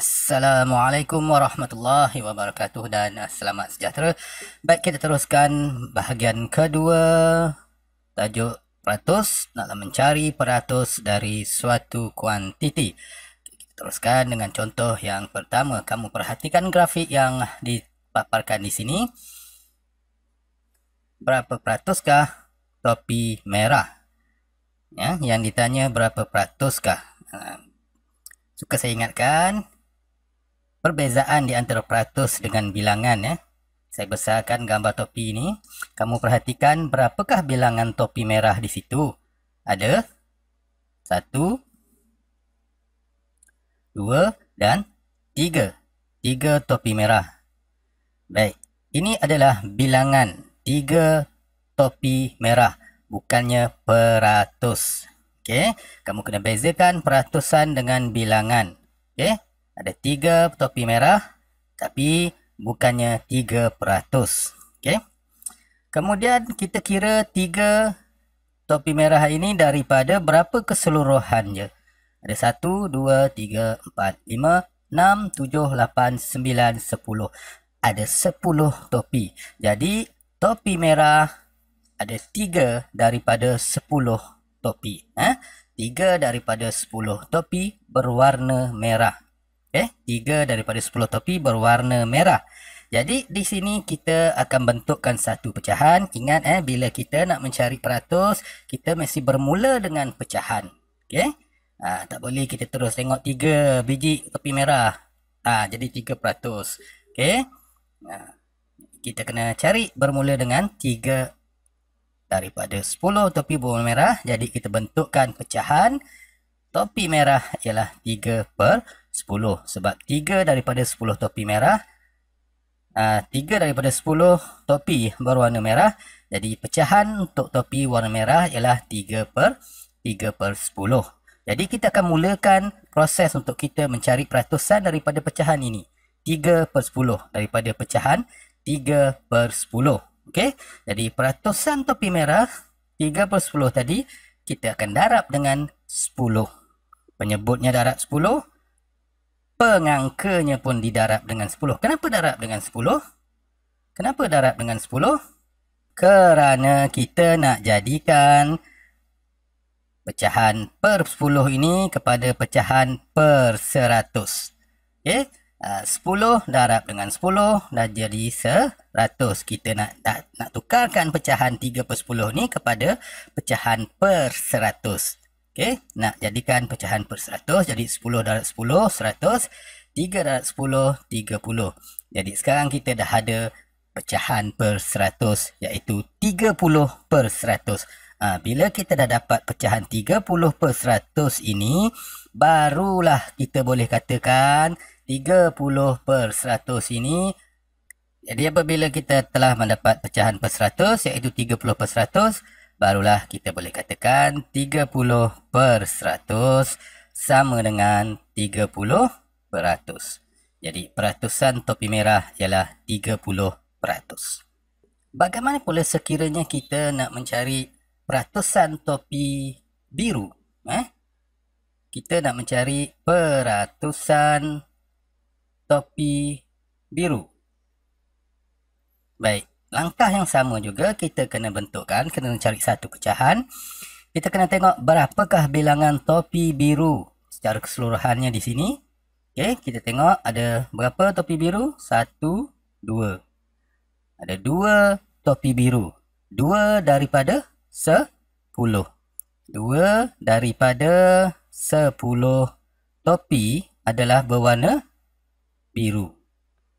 Assalamualaikum warahmatullahi wabarakatuh dan selamat sejahtera. Baik, kita teruskan bahagian kedua. Tajuk peratus, naklah mencari peratus dari suatu kuantiti. Kita teruskan dengan contoh yang pertama. Kamu perhatikan grafik yang dipaparkan di sini. Berapa peratuskah topi merah? Ya, yang ditanya berapa peratuskah? Suka saya ingatkan perbezaan di antara peratus dengan bilangan ya. Saya besarkan gambar topi ini. Kamu perhatikan berapakah bilangan topi merah di situ? Ada 1, 2 dan 3. 3 topi merah. Baik, ini adalah bilangan 3 topi merah, bukannya peratus. Okey, kamu kena bezakan peratusan dengan bilangan. Okey. Ada 3 topi merah, tapi bukannya 3%. Okay. Kemudian kita kira 3 topi merah ini daripada berapa keseluruhannya. Ada 1, 2, 3, 4, 5, 6, 7, 8, 9, 10. Ada 10 topi. Jadi topi merah ada 3 daripada 10 topi. 3 daripada 10 topi berwarna merah. 3 daripada 10 topi berwarna merah. Jadi di sini kita akan bentukkan satu pecahan. Ingat bila kita nak mencari peratus, kita mesti bermula dengan pecahan. Okey? Tak boleh kita terus tengok 3 biji topi merah. Jadi 3%. Okey? Kita kena cari bermula dengan 3 daripada 10 topi berwarna merah. Jadi kita bentukkan pecahan. Topi merah ialah 3/10. Sebab 3 daripada 10 topi merah, 3 daripada 10 topi berwarna merah. Jadi pecahan untuk topi warna merah ialah 3/10. Jadi kita akan mulakan proses untuk kita mencari peratusan daripada pecahan ini. 3/10 daripada pecahan 3/10. Okey. Jadi peratusan topi merah 3/10 tadi kita akan darab dengan 10. Penyebutnya darab 10. Pengangkanya pun didarab dengan 10. Kenapa darab dengan 10? Kenapa darab dengan 10? Kerana kita nak jadikan pecahan per 10 ini kepada pecahan per 100. Okey? 10 darab dengan 10 dah jadi 100. Kita nak tukarkan pecahan 3/10 ni kepada pecahan per 100. Okey, nak jadikan pecahan per 100, jadi 10 darab 10, 100, 3 darab 10, 30. Jadi sekarang kita dah ada pecahan per 100, iaitu 30/100. Bila kita dah dapat pecahan 30/100 ini, barulah kita boleh katakan 30/100 ini. Jadi apabila kita telah mendapat pecahan per 100, iaitu 30/100, barulah kita boleh katakan 30/100 sama dengan 30%. Jadi peratusan topi merah ialah 30%. Bagaimana pula sekiranya kita nak mencari peratusan topi biru? Kita nak mencari peratusan topi biru. Baik. Langkah yang sama juga kita kena bentukkan, kena cari satu pecahan. Kita kena tengok berapakah bilangan topi biru secara keseluruhannya di sini. Okey, kita tengok ada berapa topi biru? 1, 2. Ada 2 topi biru. 2 daripada 10. 2 daripada 10 topi adalah berwarna biru.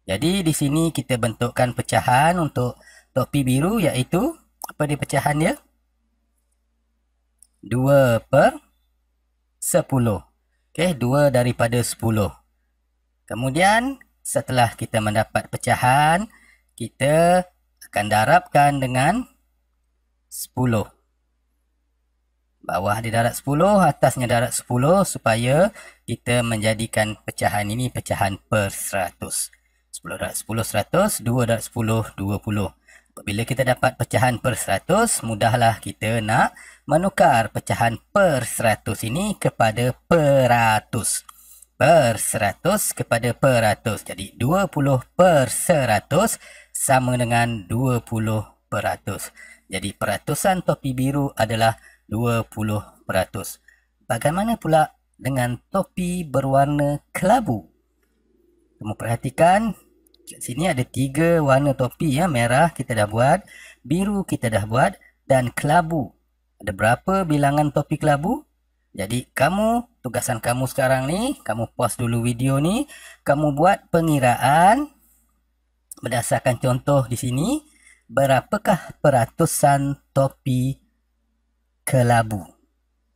Jadi di sini kita bentukkan pecahan untuk topi biru, iaitu apa dia pecahan dia? 2/10. Okey, 2 daripada 10. Kemudian setelah kita mendapat pecahan, kita akan darabkan dengan 10. Bawah dia darab 10, atasnya darab 10 supaya kita menjadikan pecahan ini pecahan per 100. 10 darab 10, 100. 2 darab 10, 20. Apabila kita dapat pecahan per 100, mudahlah kita nak menukar pecahan per 100 ini kepada peratus. per 100 kepada peratus. Jadi 20 per 100 sama dengan 20 peratus. Jadi peratusan topi biru adalah 20%. Bagaimana pula dengan topi berwarna kelabu? Kamu perhatikan, kat sini ada 3 warna topi ya. Merah kita dah buat, biru kita dah buat, dan kelabu. Ada berapa bilangan topi kelabu? Jadi tugasan kamu sekarang ni, kamu pause dulu video ni, kamu buat pengiraan berdasarkan contoh di sini, berapakah peratusan topi kelabu.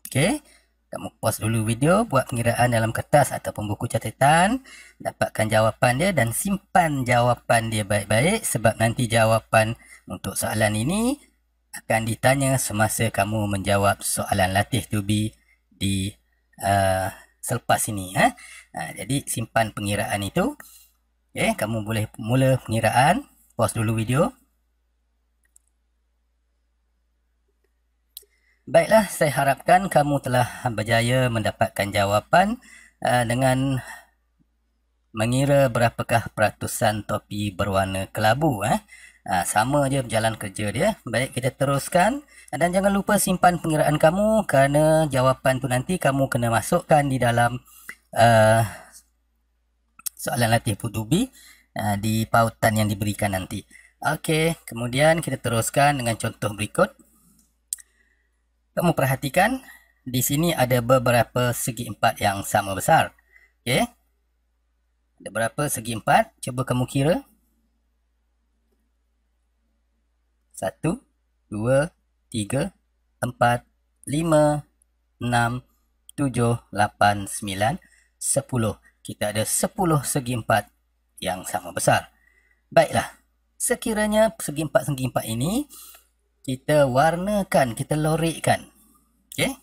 Okey, kamu pause dulu video, buat pengiraan dalam kertas ataupun buku catatan, dapatkan jawapan dia dan simpan jawapan dia baik-baik, sebab nanti jawapan untuk soalan ini akan ditanya semasa kamu menjawab soalan latih to be di selepas ini. Jadi simpan pengiraan itu. Okay, kamu boleh mula pengiraan. Pause dulu video. Baiklah, saya harapkan kamu telah berjaya mendapatkan jawapan dengan mengira berapakah peratusan topi berwarna kelabu. Sama je jalan kerja dia. Baik, kita teruskan. Dan jangan lupa simpan pengiraan kamu, kerana jawapan tu nanti kamu kena masukkan di dalam soalan latih Putubi di pautan yang diberikan nanti. Okey, kemudian kita teruskan dengan contoh berikut. Kamu perhatikan, di sini ada beberapa segi empat yang sama besar. Okey. Ada berapa segi empat? Cuba kamu kira. 1, 2, 3, 4, 5, 6, 7, 8, 9, 10. Kita ada 10 segi empat yang sama besar. Baiklah, sekiranya segi empat ini kita warnakan, kita lorekkan. Okey.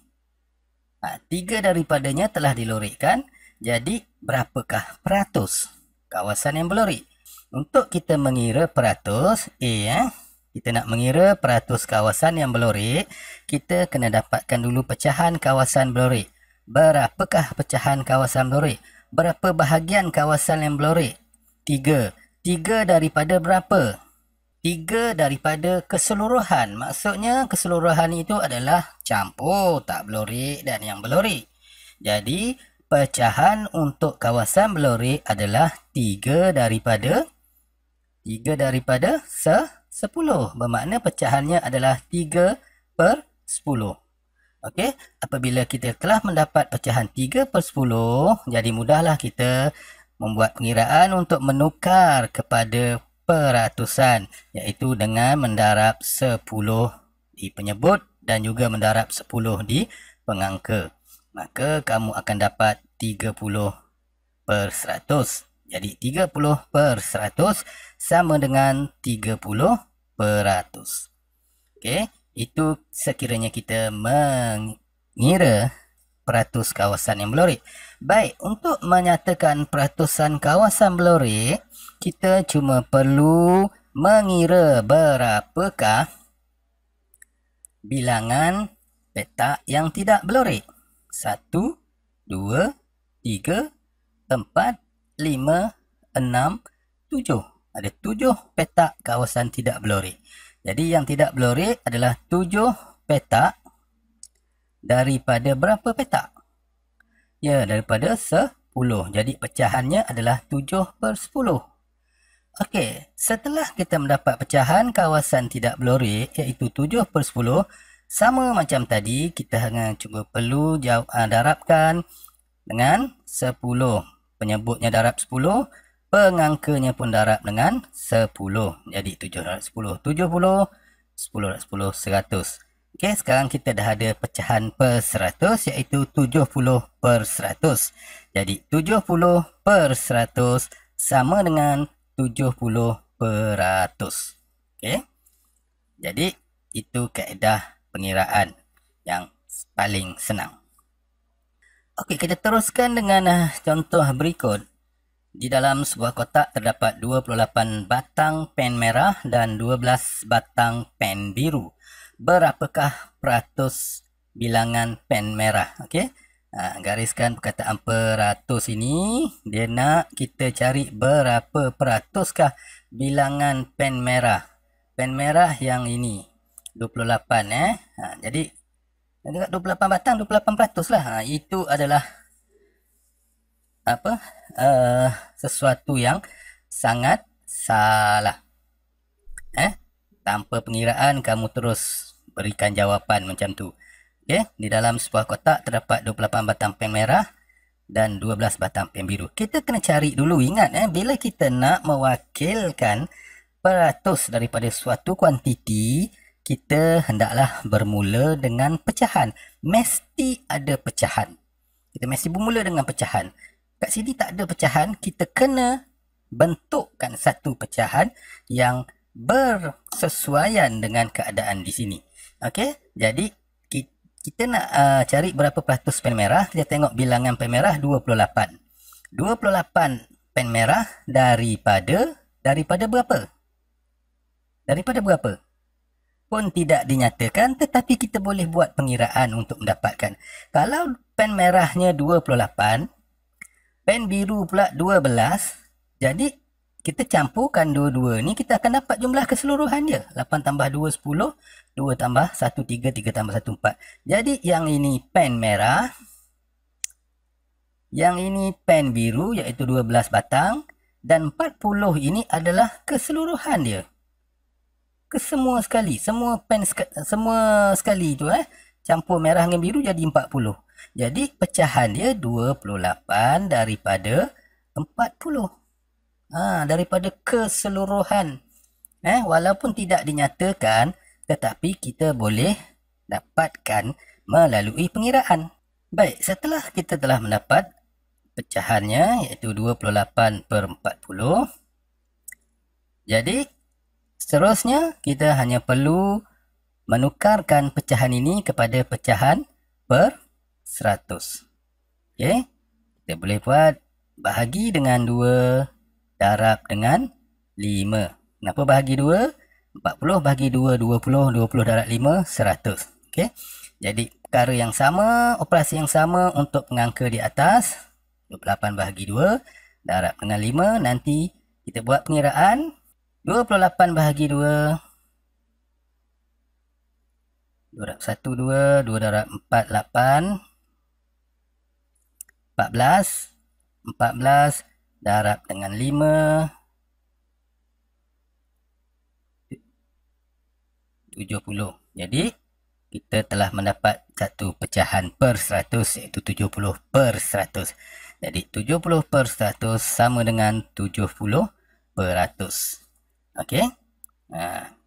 3 daripadanya telah dilorikkan. Jadi berapakah peratus kawasan yang berlorek? Untuk kita mengira peratus kita nak mengira peratus kawasan yang berlorek, kita kena dapatkan dulu pecahan kawasan berlorek. Berapakah pecahan kawasan berlorek? Berapa bahagian kawasan yang berlorek? 3. 3 daripada berapa? 3 daripada keseluruhan. Maksudnya keseluruhan itu adalah campur tak berlorek dan yang berlorek. Jadi pecahan untuk kawasan berlorek adalah 3 daripada 10. Bermakna pecahannya adalah 3 per 10. Okey, apabila kita telah mendapat pecahan 3 per 10, jadi mudahlah kita membuat pengiraan untuk menukar kepada peratusan, iaitu dengan mendarab 10 di penyebut dan juga mendarab 10 di pengangka. Maka kamu akan dapat 30 per 100. Jadi 30 per 100 sama dengan 30%. Okey, itu sekiranya kita mengira peratus kawasan yang berlorek. Baik, untuk menyatakan peratusan kawasan berlorek, kita cuma perlu mengira berapakah bilangan petak yang tidak berlorek. 1, 2, 3, 4, 5, 6, 7. Ada 7 petak kawasan tidak berlorek. Jadi yang tidak berlorek adalah 7 petak daripada berapa petak? Ya, daripada 10. Jadi pecahannya adalah 7 per 10. Okey, setelah kita mendapat pecahan kawasan tidak berlorek, iaitu 7 per 10, sama macam tadi, kita hanya cuba perlu darabkan dengan 10. Penyebutnya darab 10, pengangkanya pun darab dengan 10. Jadi 7 darab 10, 70, 10 darab 10, 100. Okey, sekarang kita dah ada pecahan per 100, iaitu 70 per 100. Jadi 70 per 100 sama dengan 70%. Okey. Jadi itu kaedah pengiraan yang paling senang. Okey, kita teruskan dengan contoh berikut. Di dalam sebuah kotak terdapat 28 batang pen merah dan 12 batang pen biru. Berapakah peratus bilangan pen merah? Okey. Gariskan perkataan peratus ini. Dia nak kita cari berapa peratuskah bilangan pen merah. Pen merah yang ini 28 jadi 28 batang 28% lah. Itu adalah apa? Sesuatu yang sangat salah. Tanpa pengiraan kamu terus berikan jawapan macam tu. Okey, di dalam sebuah kotak terdapat 28 batang pen merah dan 12 batang pen biru. Kita kena cari dulu, ingat bila kita nak mewakilkan peratus daripada suatu kuantiti, kita hendaklah bermula dengan pecahan. Mesti ada pecahan. Kita mesti bermula dengan pecahan. Kat sini tak ada pecahan, kita kena bentukkan satu pecahan yang bersesuaian dengan keadaan di sini. Okey, jadi kita nak cari berapa peratus pen merah. Kita tengok bilangan pen merah 28. 28 pen merah daripada berapa? Daripada berapa? Pun tidak dinyatakan, tetapi kita boleh buat pengiraan untuk mendapatkan. Kalau pen merahnya 28, pen biru pula 12, jadi kita campurkan dua-dua ni, kita akan dapat jumlah keseluruhan dia. 8 tambah 2, 10. 2 tambah 1, 3. 3 tambah 1, 4. Jadi yang ini pen merah. Yang ini pen biru, iaitu 12 batang. Dan 40 ini adalah keseluruhan dia. Kesemua sekali. Semua pen semua sekali tu campur merah dengan biru jadi 40. Jadi pecahan dia 28 daripada 40. Daripada keseluruhan. Walaupun tidak dinyatakan, tetapi kita boleh dapatkan melalui pengiraan. Baik, setelah kita telah mendapat pecahannya, iaitu 28/40. Jadi, seterusnya kita hanya perlu menukarkan pecahan ini kepada pecahan per 100. Okey, kita boleh buat bahagi dengan 2. Darab dengan 5. Kenapa bahagi 2? 40 bahagi 2, 20. 20 darab 5, 100. Okey. Jadi, perkara yang sama, operasi yang sama untuk pengangka di atas. 28 bahagi 2, darab dengan 5. Nanti kita buat pengiraan. 28 bahagi 2. 2 darab 1, 2. 2 darab 4, 8. 14. 14 darab dengan 5, 70. Jadi, kita telah mendapat satu pecahan per 100, iaitu 70/100. Jadi, 70/100 sama dengan 70%. Okey.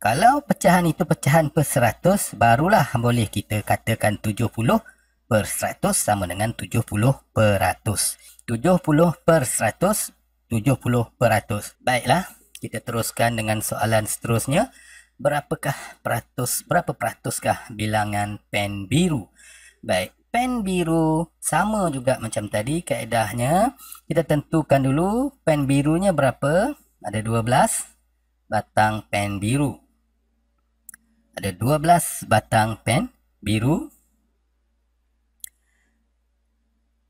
Kalau pecahan itu pecahan per 100, barulah boleh kita katakan 70/100 sama dengan 70%. 70/100, 70%. Baiklah, kita teruskan dengan soalan seterusnya. Berapa peratuskah bilangan pen biru? Baik, pen biru sama juga macam tadi kaedahnya. Kita tentukan dulu pen birunya berapa. Ada 12 batang pen biru. Ada 12 batang pen biru.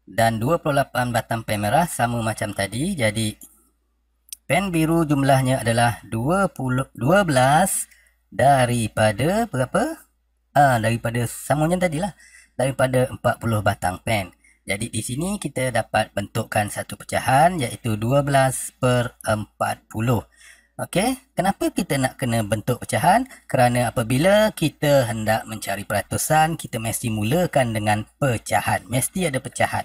Dan 28 batang pen merah sama macam tadi. Jadi pen biru jumlahnya adalah 12 daripada berapa? Daripada sama macam tadilah. Daripada 40 batang pen. Jadi di sini kita dapat bentukkan satu pecahan, iaitu 12/40. Okey, kenapa kita nak kena bentuk pecahan? Kerana apabila kita hendak mencari peratusan, kita mesti mulakan dengan pecahan. Mesti ada pecahan.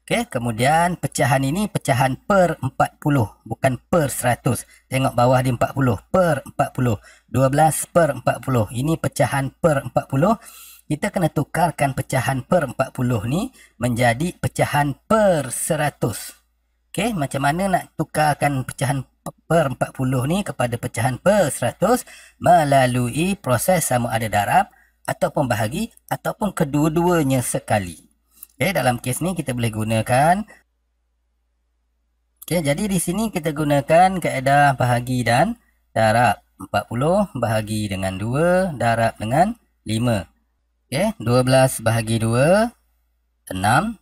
Okey, kemudian pecahan ini pecahan per 40, bukan per 100. Tengok bawah dia 40, per 40. 12/40. Ini pecahan per 40. Kita kena tukarkan pecahan per 40 ni menjadi pecahan per 100. Okey, macam mana nak tukarkan pecahan per 40 ni kepada pecahan per 100? Melalui proses sama ada darab ataupun bahagi ataupun kedua-duanya sekali. Okey, dalam kes ni kita boleh gunakan. Okey, jadi di sini kita gunakan kaedah bahagi dan darab. 40 bahagi dengan 2 darab dengan 5. Okey, 12 bahagi 2, 6.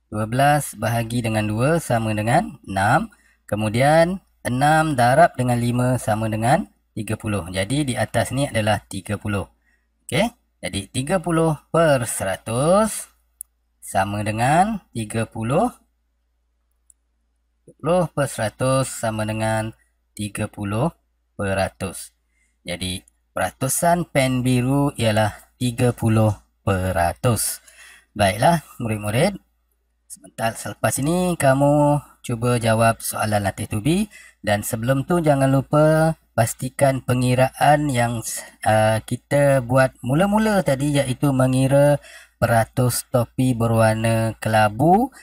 12 bahagi dengan 2 sama dengan 6. Kemudian 6 darab dengan 5 sama dengan 30. Jadi di atas ni adalah 30. Okey. Jadi 30 per 100 sama dengan 30 per 100 sama dengan 30 per 100. Jadi peratusan pen biru ialah 30 per 100. Baiklah murid-murid. Sebentar selepas ini kamu cuba jawab soalan latih tubi, dan sebelum tu jangan lupa pastikan pengiraan yang kita buat mula-mula tadi, iaitu mengira peratus topi berwarna kelabu.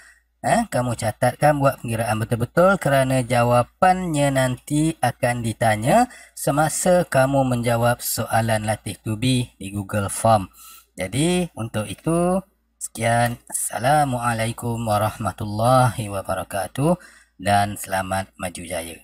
Kamu catatkan, buat pengiraan betul-betul kerana jawapannya nanti akan ditanya semasa kamu menjawab soalan latih tubi di Google Form. Jadi untuk itu sekian, Assalamualaikum warahmatullahi wabarakatuh dan selamat maju jaya.